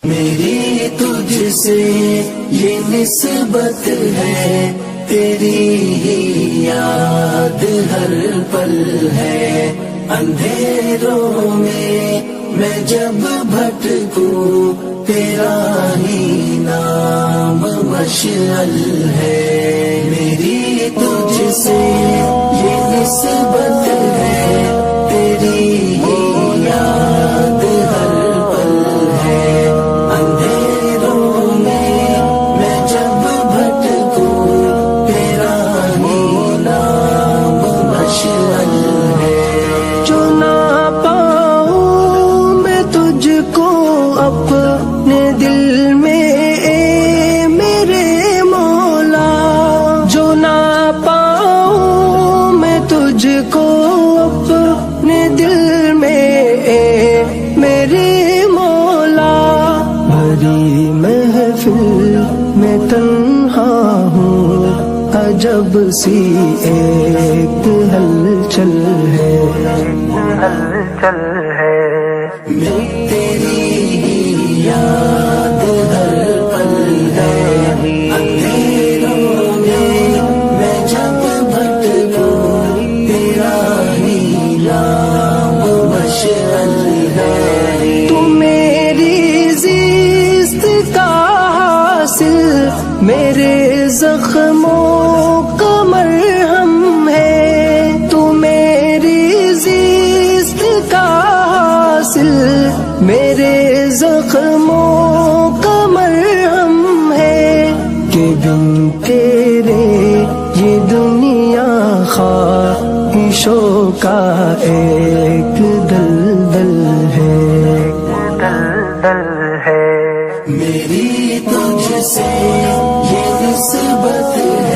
میری تجھ سے یہ نسبت ہے، تیری ہی یاد ہر پل ہے، اندھیروں میں جب بھٹکوں تیرا ہی نام مشعل ہے۔ میری تجھ سے یہ نسبت ہے، تیری ہی یاد ہر پل ہے، اندھیروں میں جب بھٹکوں تیرا ہی نام مشعل ہے۔ جو نہ پاؤں میں تجھ کو اپنے دل میں، اے میرے مولا، جو نہ پاؤں میں تجھ کو اپنے دل میں، اے میرے مولا، بھری محفل میں تنہا ہوں، عجب سی ایک ہلچل ہے، ہلچل ہے۔ تیری ہی یاد ہر پل ہے، اندھیروں میں جب بھٹکوں تیرا ہی نام مشعل ہے۔ تو میری زیست کا حاصل، میرے زخموں کا مرہم ہے، تو میری زیست کا حاصل، میرے زخموں کا مرہم ہے، کہ بن تیرے یہ دنیا خواہشوں کا ایک دلدل ہے، دلدل ہے۔ میری تجھ سے یہ نسبت ہے،